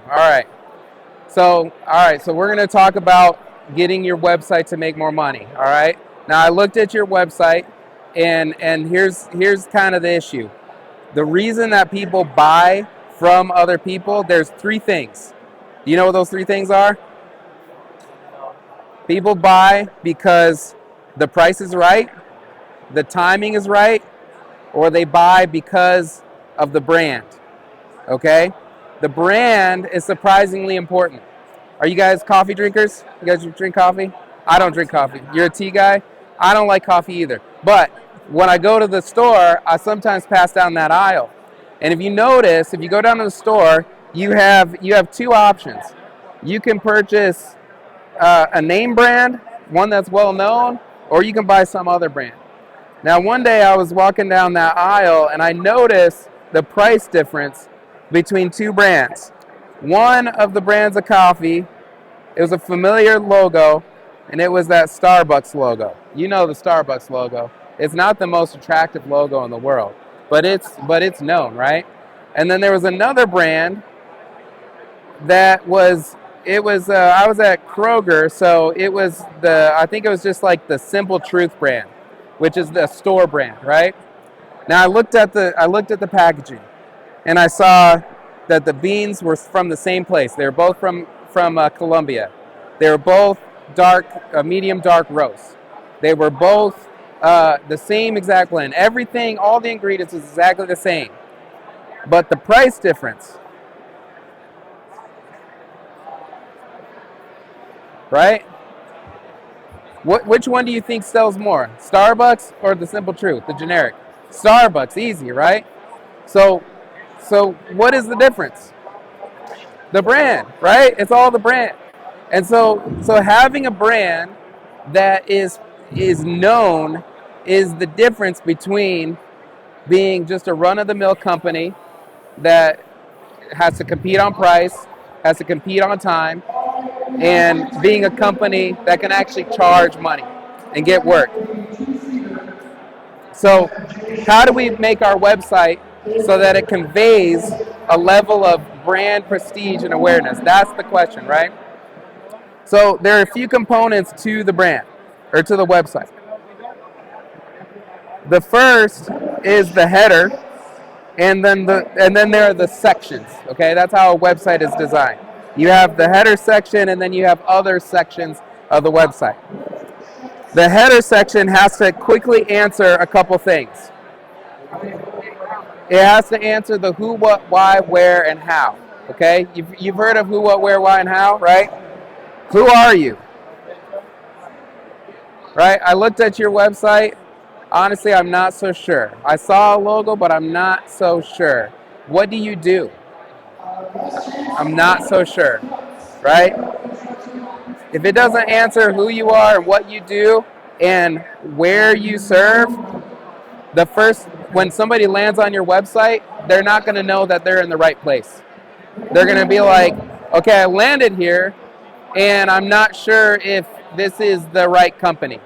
All right. So we're going to talk about getting your website to make more money. All right. Now I looked at your website, and here's kind of the issue. The reason that people buy from other people, there's three things. Do you know what those three things are? People buy because the price is right, the timing is right, or they buy because of the brand. Okay? The brand is surprisingly important. Are you guys coffee drinkers? You guys drink coffee? I don't drink coffee. You're a tea guy? I don't like coffee either. But when I go to the store, I sometimes pass down that aisle. And if you notice, if you go down to the store, you have two options. You can purchase a name brand, one that's well known, or you can buy some other brand. Now, one day I was walking down that aisle and I noticed the price difference between two brands. One of the brands of coffee, it was a familiar logo, and it was that Starbucks logo. You know the Starbucks logo. It's not the most attractive logo in the world, but it's known, right? And then there was another brand that was I was at Kroger, so I think it was just like the Simple Truth brand, which is the store brand, right? Now I looked at the packaging, and I saw that the beans were from the same place. They were both from Colombia. They were both medium dark roast. They were both the same exact blend. Everything, all the ingredients was exactly the same, but the price difference, right? Which one do you think sells more, Starbucks or the Simple Truth, the generic? Starbucks, easy, right? So what is the difference? The brand, right? It's all the brand. And so having a brand that is known is the difference between being just a run-of-the-mill company that has to compete on price, has to compete on time, and being a company that can actually charge money and get work. So how do we make our website so that it conveys a level of brand prestige and awareness? That's the question, right? So there are a few components to the brand, or to the website. The first is the header, and then there are the sections. Okay, that's how a website is designed. You have the header section, and then you have other sections of the website. The header section has to quickly answer a couple things. It has to answer the who, what, why, where, and how. Okay, you've heard of who, what, where, why, and how, right? Who are you? Right? I looked at your website. Honestly, I'm not so sure. I saw a logo, but I'm not so sure. What do you do? I'm not so sure, right? If it doesn't answer who you are and what you do and where you serve, when somebody lands on your website, they're not going to know that they're in the right place. They're going to be like, okay, I landed here, and I'm not sure if this is the right company.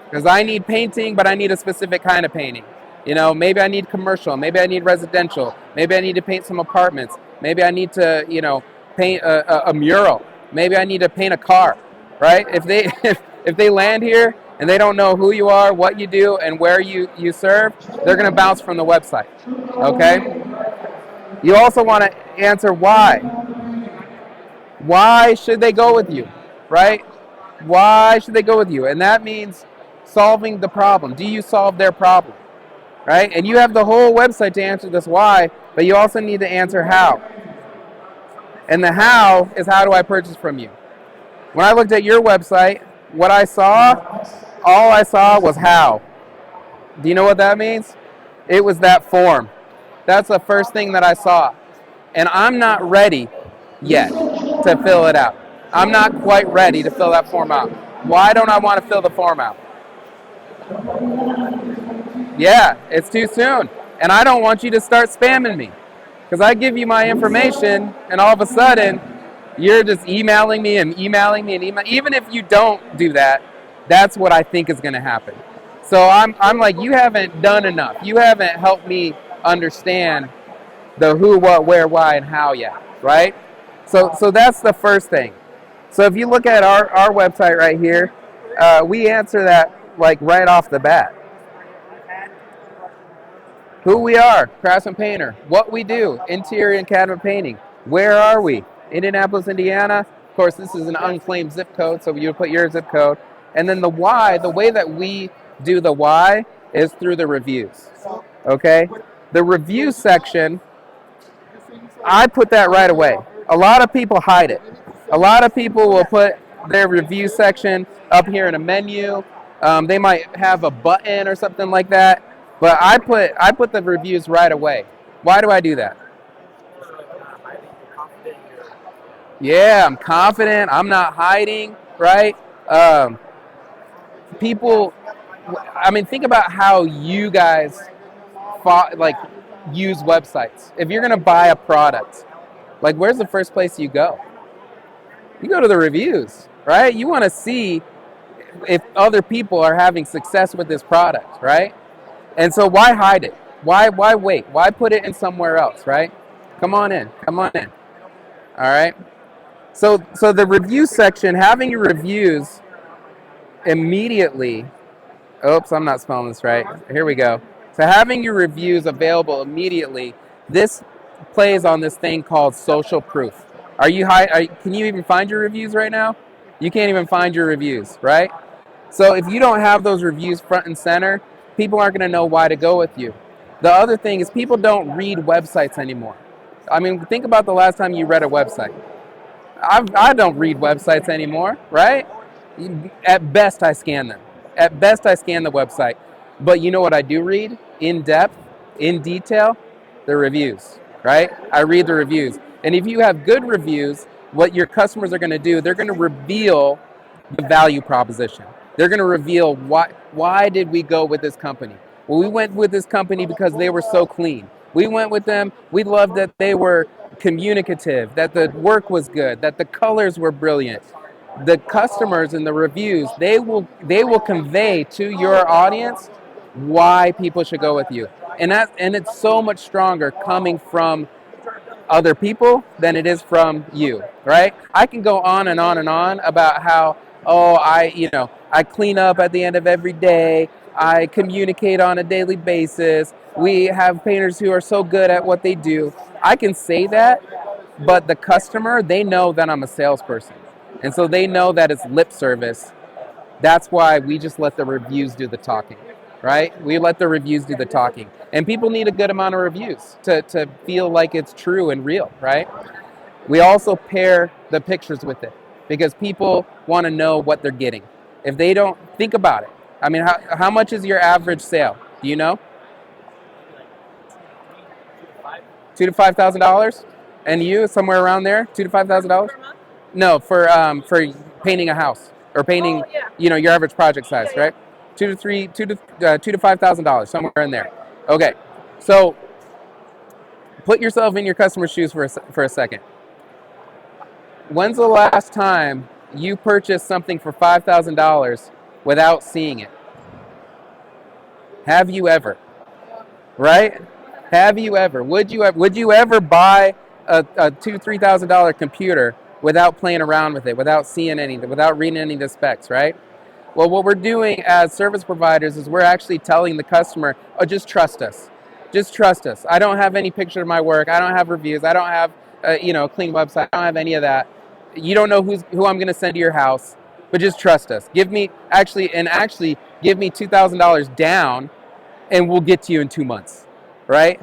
Because I need painting, but I need a specific kind of painting. You know, maybe I need commercial, maybe I need residential, maybe I need to paint some apartments, maybe I need to, paint a mural, maybe I need to paint a car, right? If they land here and they don't know who you are, what you do, and where you serve, they're going to bounce from the website, okay? You also want to answer why. Why should they go with you, right? Why should they go with you? And that means solving the problem. Do you solve their problem, right? And you have the whole website to answer this why, but you also need to answer how. And the how is, how do I purchase from you? When I looked at your website, all I saw was how. Do you know what that means? It was that form. That's the first thing that I saw. And I'm not ready yet to fill it out. I'm not quite ready to fill that form out. Why don't I want to fill the form out? Yeah, it's too soon. And I don't want you to start spamming me. Because I give you my information, and all of a sudden, you're just emailing me and emailing me and emailing. Even if you don't do that, that's what I think is going to happen. So I'm like, you haven't done enough. You haven't helped me understand the who, what, where, why, and how yet, right? So that's the first thing. So if you look at our website right here, we answer that like right off the bat. Who we are, craftsman painter. What we do, interior and cabinet painting. Where are we? Indianapolis, Indiana. Of course, this is an unclaimed zip code, so you put your zip code. And then the why, the way that we do the why is through the reviews. Okay? The review section, I put that right away. A lot of people hide it. A lot of people will put their review section up here in a menu. They might have a button or something like that. But I put the reviews right away. Why do I do that? Yeah, I'm confident. I'm not hiding, right? People, I mean, think about how you guys use websites. If you're gonna buy a product, like where's the first place you go? You go to the reviews, right? You want to see if other people are having success with this product, right? And so why hide it? Why wait? Why put it in somewhere else, right? Come on in. Come on in. All right? So the review section, having your reviews immediately. Oops, I'm not spelling this right. Here we go. So having your reviews available immediately, this plays on this thing called social proof. Can you even find your reviews right now? You can't even find your reviews, right? So if you don't have those reviews front and center, people aren't going to know why to go with you. The other thing is people don't read websites anymore. I mean, think about the last time you read a website. I don't read websites anymore, right? At best, I scan them. At best, I scan the website. But you know what I do read? In depth, in detail? The reviews, right? I read the reviews. And if you have good reviews, what your customers are going to do, they're going to reveal the value proposition. They're going to reveal why did we go with this company? Well, we went with this company because they were so clean. We went with them. We loved that they were communicative, that the work was good, that the colors were brilliant. The customers in the reviews, they will convey to your audience why people should go with you. And it's so much stronger coming from other people than it is from you, right? I can go on and on and on about how, I clean up at the end of every day. I communicate on a daily basis. We have painters who are so good at what they do. I can say that, but the customer, they know that I'm a salesperson. And so they know that it's lip service. That's why we just let the reviews do the talking, right? We let the reviews do the talking. And people need a good amount of reviews to feel like it's true and real, right? We also pair the pictures with it because people want to know what they're getting. If they don't, think about it. I mean, how much is your average sale? Do you know? $2,000 to $5,000, and you somewhere around there, $2,000 to $5,000. No, for painting a house or painting, your average project size, right? $2,000 to $5,000, somewhere in there. Okay, so put yourself in your customer's shoes for a second. When's the last time you purchased something for $5,000 without seeing it? Have you ever? Right? Have you ever? Would you ever buy a $2,000 to $3,000 computer without playing around with it, without seeing anything, without reading any of the specs, right? Well, what we're doing as service providers is we're actually telling the customer, oh, just trust us. Just trust us. I don't have any picture of my work. I don't have reviews. I don't have a clean website. I don't have any of that. You don't know who I'm going to send to your house, but just trust us. Give me $2,000 down, and we'll get to you in 2 months, right?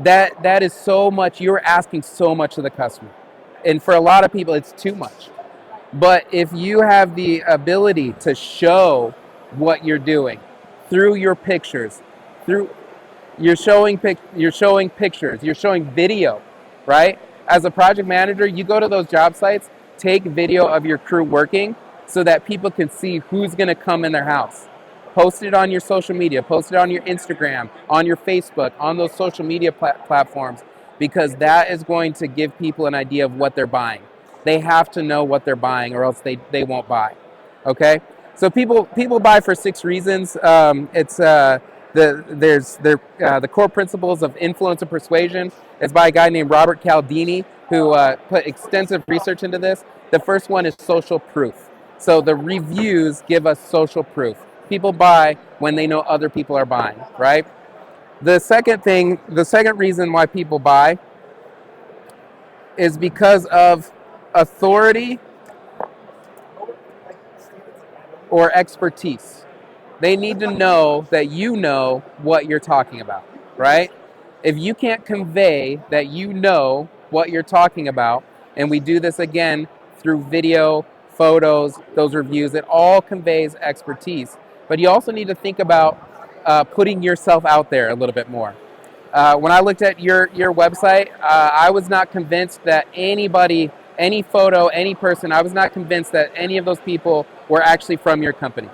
That is so much. You're asking so much of the customer, and for a lot of people, it's too much. But if you have the ability to show what you're doing through your pictures, you're showing pictures, you're showing video, right? As a project manager, you go to those job sites, take video of your crew working so that people can see who's going to come in their house. Post it on your social media, post it on your Instagram, on your Facebook, on those social media platforms, because that is going to give people an idea of what they're buying. They have to know what they're buying or else they won't buy. Okay? So people buy for 6 reasons. The core principles of influence and persuasion. It's by a guy named Robert Cialdini. who put extensive research into this. The first one is social proof. So the reviews give us social proof. People buy when they know other people are buying, right? The second reason why people buy is because of authority or expertise. They need to know that you know what you're talking about, right? If you can't convey that you know what you're talking about, and we do this again through video, photos, those reviews, it all conveys expertise. But you also need to think about putting yourself out there a little bit more. When I looked at your website, I was not convinced that anybody, any photo, any person, I was not convinced that any of those people were actually from your company.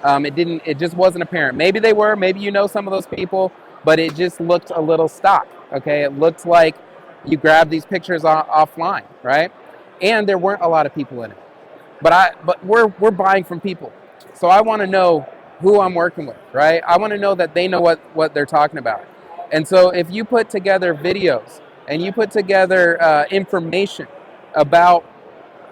It just wasn't apparent. Maybe they were, maybe you know some of those people, but it just looked a little stock, okay? It looked like you grabbed these pictures offline, right? And there weren't a lot of people in it. But we're buying from people. So I want to know who I'm working with, right? I want to know that they know what they're talking about. And so if you put together videos and you put together information about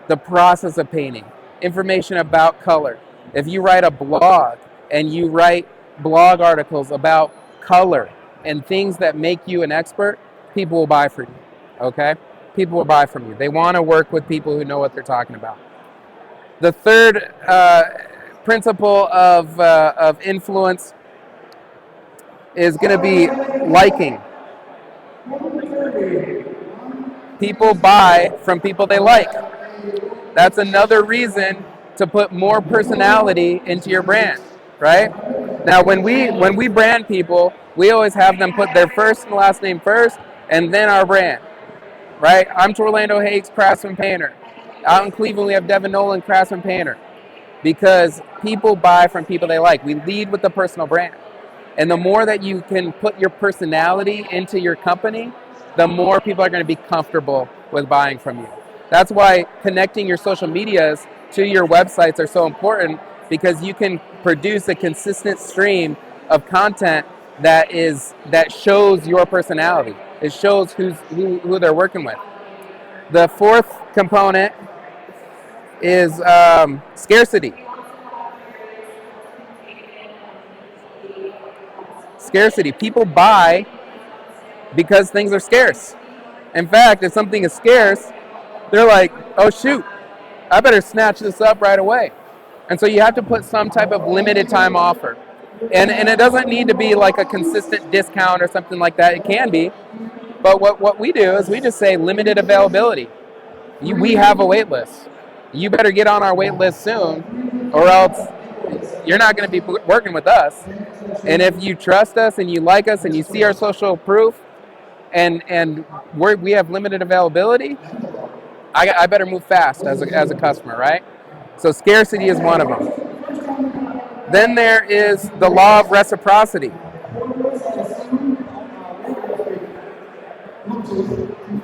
the process of painting, information about color, if you write a blog and you write blog articles about color and things that make you an expert, people will buy from you, okay? People will buy from you. They want to work with people who know what they're talking about. The third principle of influence is going to be liking. People buy from people they like. That's another reason to put more personality into your brand, right? Now, when we brand people, we always have them put their first and last name first, and then our brand, right? I'm Torlando Hakes, craftsman painter. Out in Cleveland, we have Devin Nolan, craftsman painter, because people buy from people they like. We lead with the personal brand. And the more that you can put your personality into your company, the more people are going to be comfortable with buying from you. That's why connecting your social medias to your websites are so important, because you can produce a consistent stream of content that shows your personality. It shows who they're working with. The fourth component is scarcity. Scarcity. People buy because things are scarce. In fact, if something is scarce, they're like, oh shoot, I better snatch this up right away. And so you have to put some type of limited time offer. And it doesn't need to be like a consistent discount or something like that. It can be. But what we do is we just say limited availability. We have a wait list. You better get on our wait list soon, or else you're not going to be working with us. And if you trust us and you like us and you see our social proof and we have limited availability, I better move fast as a customer, right? So scarcity is one of them. Then there is the law of reciprocity.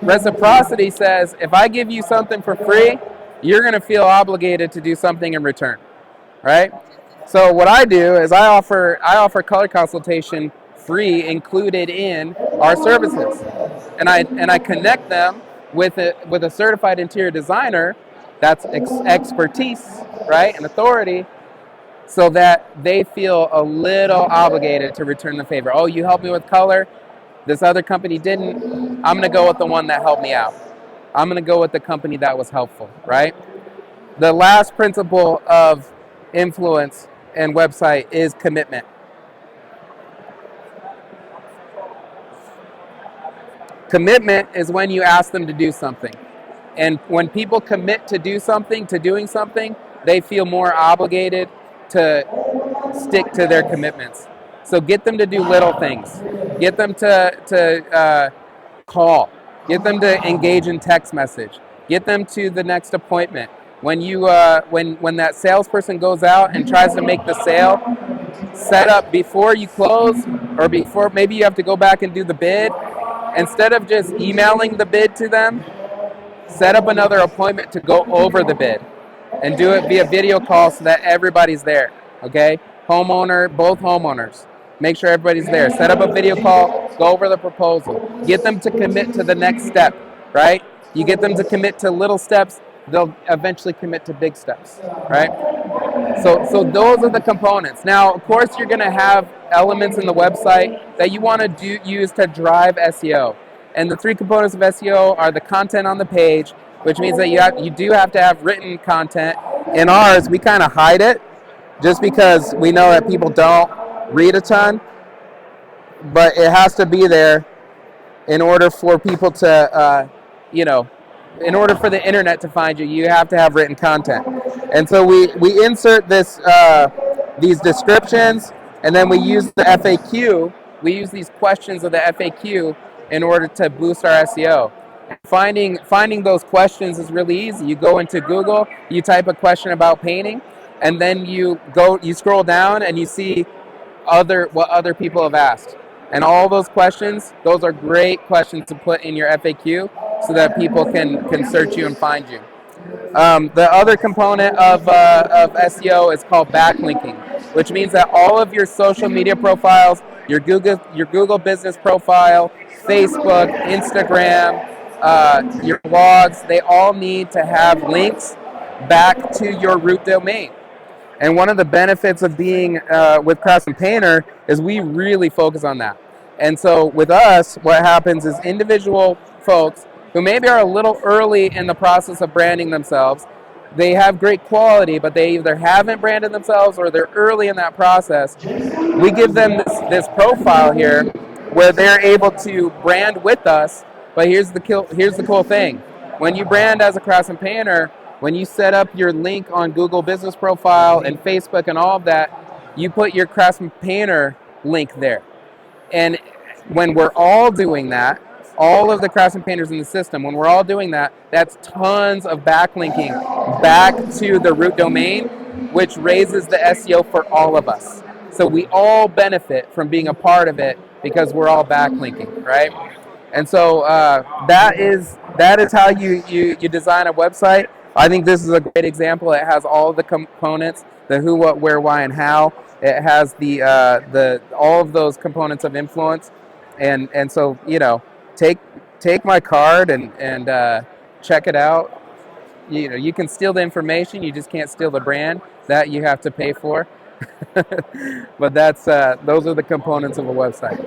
Reciprocity says if I give you something for free, you're going to feel obligated to do something in return, right? So what I do is I offer color consultation free included in our services, and I connect them with a certified interior designer that's expertise, right, and authority, so that they feel a little obligated to return the favor. Oh, you helped me with color, this other company didn't. I'm going to go with the one that helped me out. I'm going to go with the company that was helpful, right? The last principle of influence and website is commitment. Commitment is when you ask them to do something. And when people commit to doing something, they feel more obligated to stick to their commitments. So get them to do little things. Get them to call. Get them to engage in text message. Get them to the next appointment. When when that salesperson goes out and tries to make the sale, set up before you close, or before maybe you have to go back and do the bid. Instead of just emailing the bid to them, set up another appointment to go over the bid and do it via video call so that everybody's there, okay? Both homeowners. Make sure everybody's there. Set up a video call, go over the proposal. Get them to commit to the next step, right? You get them to commit to little steps, they'll eventually commit to big steps, right? So those are the components. Now, of course, you're going to have elements in the website that you want to use to drive SEO. And the three components of SEO are the content on the page, which means that you do have to have written content. In ours, we kind of hide it just because we know that people don't read a ton, but it has to be there in order for people to, in order for the internet to find you, you have to have written content. And so we insert these descriptions, and then we use the FAQ. We use these questions of the FAQ in order to boost our SEO. Finding those questions is really easy. You go into Google, you type a question about painting, and then you scroll down and you see what other people have asked. And all those questions, those are great questions to put in your FAQ so that people can search you and find you. The other component of SEO is called backlinking, which means that all of your social media profiles, your Google business profile, Facebook, Instagram, your blogs, they all need to have links back to your root domain. And one of the benefits of being with Craftsman Painter is we really focus on that. And so with us, what happens is individual folks who maybe are a little early in the process of branding themselves, they have great quality, but they either haven't branded themselves or they're early in that process. We give them this profile here where they're able to brand with us. But here's the cool thing. When you brand as a Craftsman Painter, when you set up your link on Google Business Profile and Facebook and all of that, you put your Craftsman Painter link there. And when we're all doing that, all of the Craftsman Painters in the system, when we're all doing that, that's tons of backlinking back to the root domain, which raises the SEO for all of us. So we all benefit from being a part of it because we're all backlinking, right? And so that is how you design a website. I think this is a great example. It has all of the components, the who, what, where, why, and how. It has the all of those components of influence, and so take my card and check it out. You can steal the information, you just can't steal the brand. That you have to pay for. But those are the components of a website.